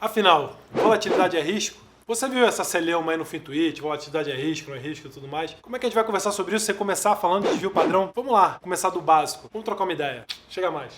Afinal, volatilidade é risco? Você viu essa celeuma aí no FinTwitch, volatilidade é risco, não é risco e tudo mais? Como é que a gente vai conversar sobre isso sem começar falando de desvio padrão? Vamos lá, começar do básico. Vamos trocar uma ideia. Chega mais.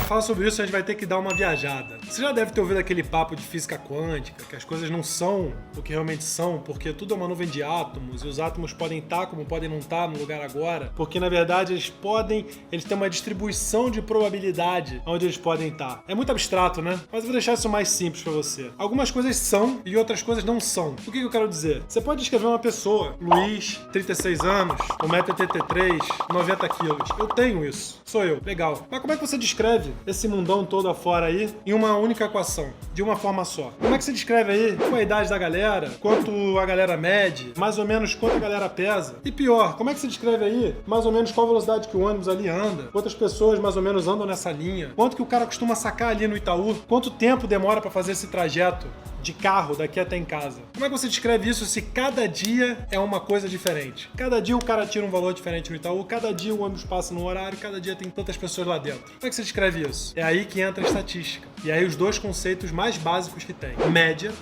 Falar sobre isso, a gente vai ter que dar uma viajada. Você já deve ter ouvido aquele papo de física quântica, que as coisas não são o que realmente são, porque tudo é uma nuvem de átomos, e os átomos podem estar como podem não estar no lugar agora, porque na verdade eles têm uma distribuição de probabilidade onde eles podem estar. É muito abstrato, né? Mas eu vou deixar isso mais simples pra você. Algumas coisas são e outras coisas não são. O que eu quero dizer? Você pode descrever uma pessoa, Luiz, 36 anos, 1,83 m, 90 kg. Eu tenho isso. Sou eu. Legal. Mas como é que você descreve esse mundão todo afora aí em uma única equação, de uma forma só? Como é que você descreve aí qual a idade da galera, quanto a galera mede, mais ou menos quanto a galera pesa? E pior, como é que você descreve aí mais ou menos qual a velocidade que o ônibus ali anda, quantas pessoas mais ou menos andam nessa linha, quanto que o cara costuma sacar ali no Itaú, quanto tempo demora para fazer esse trajeto de carro daqui até em casa? Como é que você descreve isso se cada dia é uma coisa diferente? Cada dia o cara tira um valor diferente no Itaú, cada dia o ônibus passa no horário, cada dia tem tantas pessoas lá dentro. Como é que você descreve isso? É aí que entra a estatística. E aí os dois conceitos mais básicos que tem: média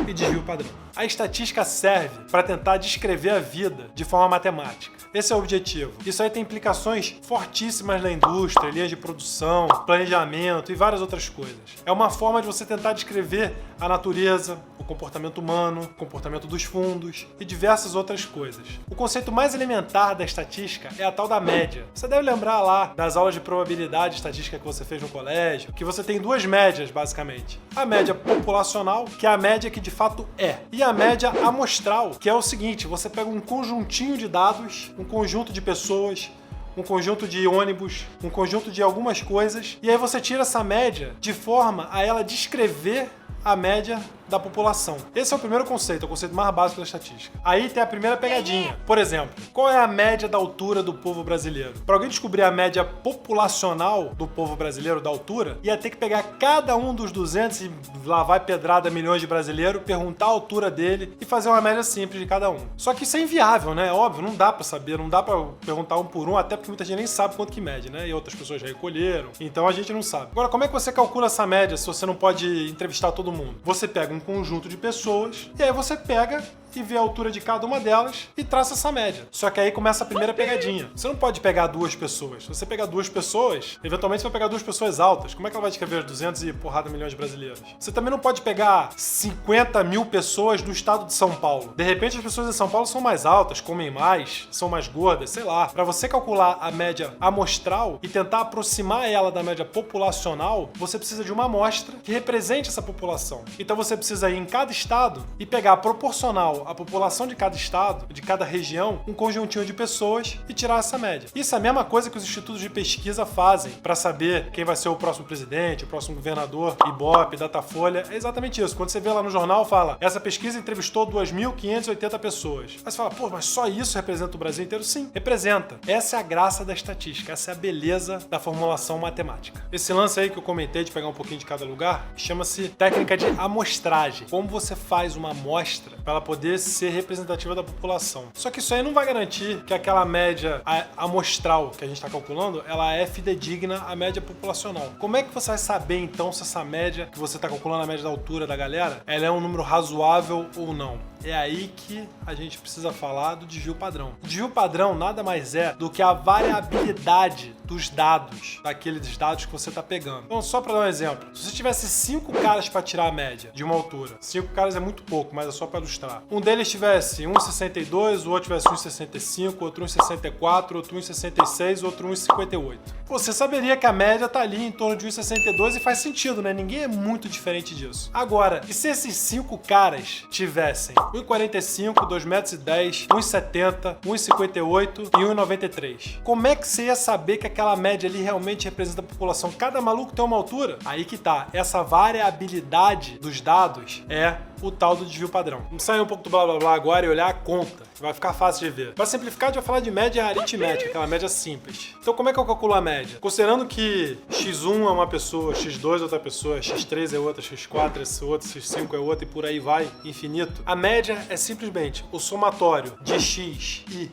e desvio padrão. A estatística serve para tentar descrever a vida de forma matemática. Esse é o objetivo. Isso aí tem implicações fortíssimas na indústria, linhas de produção, planejamento e várias outras coisas. É uma forma de você tentar descrever a natureza, o comportamento humano, o comportamento dos fundos e diversas outras coisas. O conceito mais elementar da estatística é a tal da média. Você deve lembrar lá das aulas de probabilidade estatística que você fez no colégio, que você tem duas médias, basicamente. A média populacional, que é a média que de fato é, e a média amostral, que é o seguinte: você pega um conjuntinho de dados, um conjunto de pessoas, um conjunto de ônibus, um conjunto de algumas coisas, e aí você tira essa média de forma a ela descrever a média da população. Esse é o primeiro conceito, é o conceito mais básico da estatística. Aí tem a primeira pegadinha. Por exemplo, qual é a média da altura do povo brasileiro? Para alguém descobrir a média populacional do povo brasileiro da altura, ia ter que pegar cada um dos 200 e lá vai pedrada milhões de brasileiros, perguntar a altura dele e fazer uma média simples de cada um. Só que isso é inviável, né? Óbvio, não dá para saber, não dá para perguntar um por um, até porque muita gente nem sabe quanto que mede, né? E outras pessoas já recolheram, então a gente não sabe. Agora, como é que você calcula essa média se você não pode entrevistar todo mundo? Você pega um conjunto de pessoas e aí você pega e vê a altura de cada uma delas e traça essa média. Só que aí começa a primeira pegadinha. Você não pode pegar duas pessoas. Se você pegar duas pessoas, eventualmente você vai pegar duas pessoas altas. Como é que ela vai descrever 200 e porrada milhões de brasileiros? Você também não pode pegar 50 mil pessoas do estado de São Paulo. De repente as pessoas de São Paulo são mais altas, comem mais, são mais gordas, sei lá. Para você calcular a média amostral e tentar aproximar ela da média populacional, você precisa de uma amostra que represente essa população. Então você precisa ir em cada estado e pegar proporcional a população de cada estado, de cada região, um conjuntinho de pessoas e tirar essa média. Isso é a mesma coisa que os institutos de pesquisa fazem para saber quem vai ser o próximo presidente, o próximo governador, Ibope, Datafolha. É exatamente isso. Quando você vê lá no jornal, fala: essa pesquisa entrevistou 2.580 pessoas. Aí você fala: pô, mas só isso representa o Brasil inteiro? Sim, representa. Essa é a graça da estatística, essa é a beleza da formulação matemática. Esse lance aí que eu comentei de pegar um pouquinho de cada lugar chama-se técnica de amostragem. Como você faz uma amostra para ela poder ser representativa da população. Só que isso aí não vai garantir que aquela média amostral que a gente está calculando, ela é fidedigna à média populacional. Como é que você vai saber então se essa média que você está calculando, a média da altura da galera, ela é um número razoável ou não? É aí que a gente precisa falar do desvio padrão. O desvio padrão nada mais é do que a variabilidade dos dados, daqueles dados que você está pegando. Então, só para dar um exemplo, se você tivesse 5 caras para tirar a média de uma altura, 5 caras é muito pouco, mas é só para ilustrar. Um deles tivesse 1,62, o outro tivesse 1,65, outro 1,64, outro 1,66, outro 1,58. Você saberia que a média está ali em torno de 1,62 e faz sentido, né? Ninguém é muito diferente disso. Agora, e se esses 5 caras tivessem 1,45, 2,10 m, 1,70, 1,58 e 1,93? Como é que você ia saber que aquela média ali realmente representa a população? Cada maluco tem uma altura? Aí que tá. Essa variabilidade dos dados é o tal do desvio padrão. Vamos sair um pouco do blá blá blá agora e olhar a conta. Vai ficar fácil de ver. Para simplificar, a gente vai falar de média aritmética, aquela média simples. Então, como é que eu calculo a média? Considerando que x1 é uma pessoa, x2 é outra pessoa, x3 é outra, x4 é outra, x5 é outra e por aí vai, infinito. A média é simplesmente o somatório de x e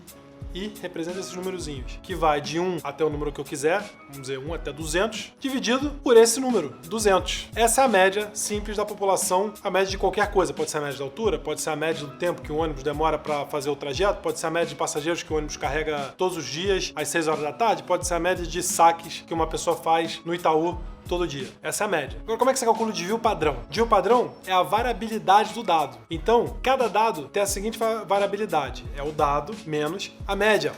I representa esses numerozinhos, que vai de 1 até o número que eu quiser, vamos dizer 1 até 200, dividido por esse número, 200. Essa é a média simples da população, a média de qualquer coisa. Pode ser a média da altura, pode ser a média do tempo que o ônibus demora para fazer o trajeto, pode ser a média de passageiros que o ônibus carrega todos os dias às 6 horas da tarde, pode ser a média de saques que uma pessoa faz no Itaú todo dia. Essa é a média. Agora, como é que você calcula o desvio padrão? Desvio padrão é a variabilidade do dado. Então, cada dado tem a seguinte variabilidade. É o dado menos a média.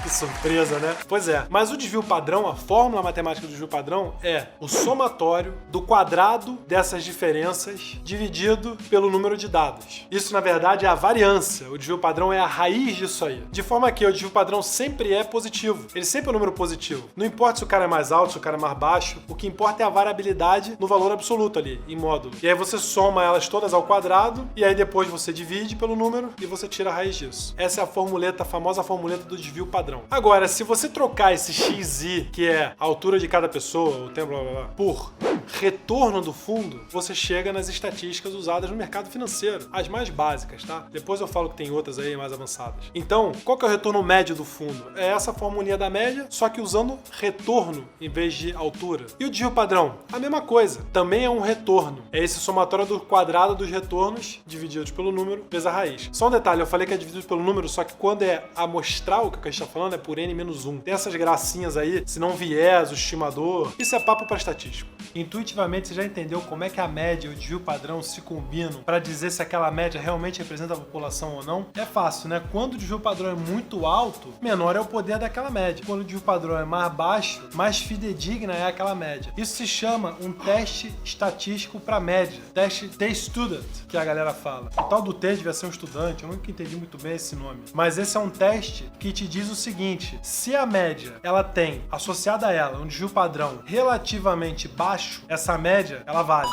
Que surpresa, né? Pois é. Mas o desvio padrão, a fórmula matemática do desvio padrão é o somatório do quadrado dessas diferenças dividido pelo número de dados. Isso, na verdade, é a variância. O desvio padrão é a raiz disso aí. De forma que o desvio padrão sempre é positivo. Ele sempre é um número positivo. Não importa se o cara é mais alto, se o cara é mais baixo. O que importa é a variabilidade no valor absoluto ali, em módulo. E aí você soma elas todas ao quadrado, e aí depois você divide pelo número e você tira a raiz disso. Essa é a formuleta, a famosa formuleta do desvio padrão. Agora, se você trocar esse xi, que é a altura de cada pessoa, o tempo, blá, blá, blá, por retorno do fundo, você chega nas estatísticas usadas no mercado financeiro, as mais básicas, tá? Depois eu falo que tem outras aí mais avançadas. Então, qual que é o retorno médio do fundo? É essa formulinha da média, só que usando retorno em vez de altura. E o desvio padrão? A mesma coisa. Também é um retorno. É esse somatório do quadrado dos retornos divididos pelo número vezes a raiz. Só um detalhe, eu falei que é dividido pelo número, só que quando é amostral, o que a gente tá falando é por n-1. Tem essas gracinhas aí, se não viés, o estimador. Isso é papo para estatístico. Intuitivamente você já entendeu como é que a média e o desvio padrão se combinam para dizer se aquela média realmente representa a população ou não? É fácil, né? Quando o desvio padrão é muito alto, menor é o poder daquela média. Quando o desvio padrão é mais baixo, mais fidedigna é aquela média. Isso se chama um teste estatístico para média. Teste T-Student, que a galera fala. O tal do T devia ser um estudante, eu nunca entendi muito bem esse nome. Mas esse é um teste que te diz o seguinte: se a média ela tem associada a ela um desvio padrão relativamente baixo, essa média ela vale.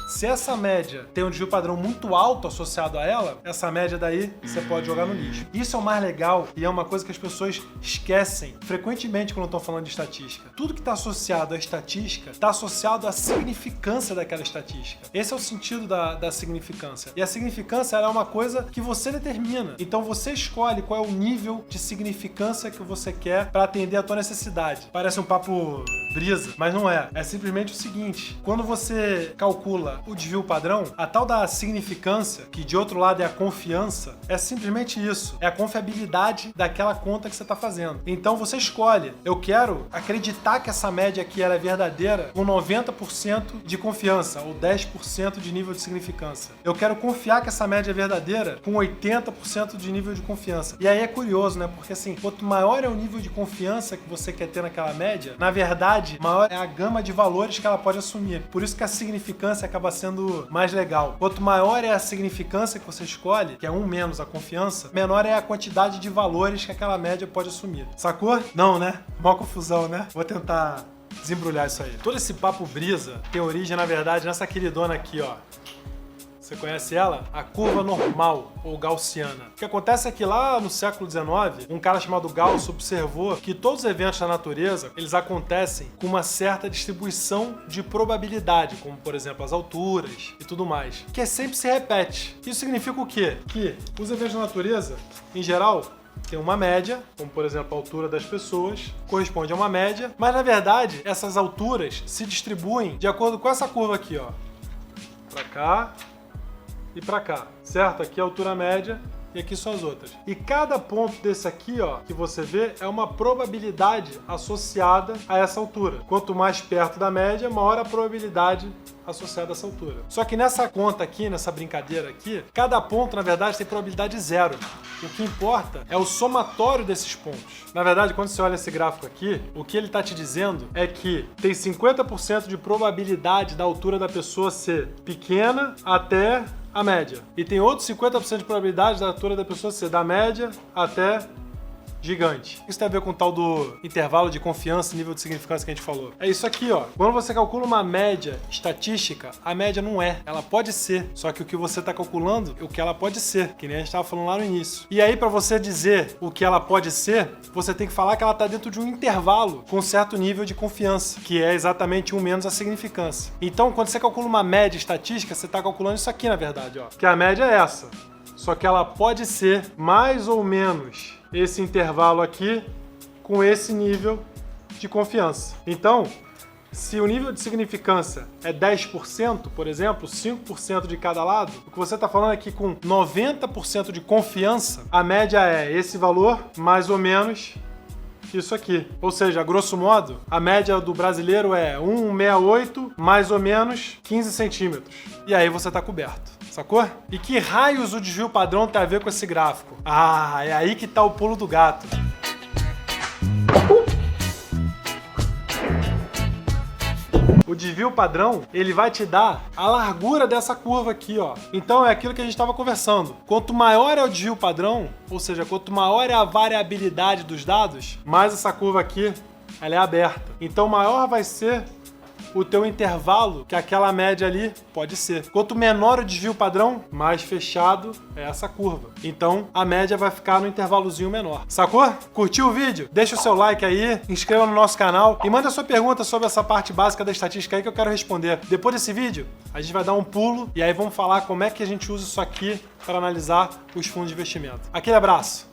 Se essa média tem um desvio padrão muito alto associado a ela, essa média daí você pode jogar no lixo. Isso é o mais legal e é uma coisa que as pessoas esquecem frequentemente quando estão falando de estatística. Tudo que está associado à estatística está associado à significância daquela estatística. Esse é o sentido da significância. E a significância ela é uma coisa que você determina. Então você escolhe qual é o nível de significância que você quer para atender a tua necessidade. Parece um papo brisa, mas não é. É simplesmente o seguinte: quando você calcula o desvio padrão, a tal da significância, que de outro lado é a confiança, é simplesmente isso. É a confiabilidade daquela conta que você está fazendo. Então você escolhe: eu quero acreditar que essa média aqui ela é verdadeira com 90% de confiança ou 10% de nível de significância. Eu quero confiar que essa média é verdadeira com 80% de nível de confiança. E aí é curioso, né? Porque assim, quanto maior é o nível de confiança que você quer ter naquela média, na verdade, maior é a gama de valores que ela pode assumir. Por isso que a significância acaba sendo mais legal. Quanto maior é a significância que você escolhe, que é 1 menos a confiança, menor é a quantidade de valores que aquela média pode assumir. Sacou? Não, né? Mó confusão, né? Vou tentar desembrulhar isso aí. Todo esse papo brisa tem origem, na verdade, nessa queridona aqui, ó. Você conhece ela? A curva normal, ou gaussiana. O que acontece é que lá no século XIX, um cara chamado Gauss observou que todos os eventos da natureza, eles acontecem com uma certa distribuição de probabilidade, como, por exemplo, as alturas e tudo mais, que sempre se repete. Isso significa o quê? Que os eventos da natureza, em geral, tem uma média, como por exemplo a altura das pessoas, corresponde a uma média, mas na verdade essas alturas se distribuem de acordo com essa curva aqui, ó. Pra cá e pra cá, certo? Aqui é a altura média e aqui são as outras. E cada ponto desse aqui, ó, que você vê, é uma probabilidade associada a essa altura. Quanto mais perto da média, maior a probabilidade associada a essa altura. Só que nessa conta aqui, nessa brincadeira aqui, cada ponto, na verdade, tem probabilidade zero. O que importa é o somatório desses pontos. Na verdade, quando você olha esse gráfico aqui, o que ele está te dizendo é que tem 50% de probabilidade da altura da pessoa ser pequena até a média. E tem outros 50% de probabilidade da altura da pessoa ser da média até gigante. Isso tem a ver com o tal do intervalo de confiança e nível de significância que a gente falou. É isso aqui, ó. Quando você calcula uma média estatística, a média não é. Ela pode ser. Só que o que você está calculando é o que ela pode ser, que nem a gente estava falando lá no início. E aí, para você dizer o que ela pode ser, você tem que falar que ela está dentro de um intervalo com certo nível de confiança, que é exatamente 1 menos a significância. Então, quando você calcula uma média estatística, você está calculando isso aqui, na verdade, ó. Que a média é essa. Só que ela pode ser mais ou menos esse intervalo aqui com esse nível de confiança. Então, se o nível de significância é 10%, por exemplo, 5% de cada lado, o que você está falando é que com 90% de confiança, a média é esse valor mais ou menos isso aqui. Ou seja, grosso modo, a média do brasileiro é 1,68 mais ou menos 15 centímetros. E aí você está coberto. Sacou? E que raios o desvio padrão tem a ver com esse gráfico? Ah, é aí que está o pulo do gato. O desvio padrão, ele vai te dar a largura dessa curva aqui, ó. Então é aquilo que a gente estava conversando. Quanto maior é o desvio padrão, ou seja, quanto maior é a variabilidade dos dados, mais essa curva aqui, ela é aberta. Então maior vai ser o teu intervalo, que aquela média ali pode ser. Quanto menor o desvio padrão, mais fechado é essa curva. Então, a média vai ficar no intervalozinho menor. Sacou? Curtiu o vídeo? Deixa o seu like aí, inscreva no nosso canal e manda sua pergunta sobre essa parte básica da estatística aí que eu quero responder. Depois desse vídeo, a gente vai dar um pulo e aí vamos falar como é que a gente usa isso aqui para analisar os fundos de investimento. Aquele abraço!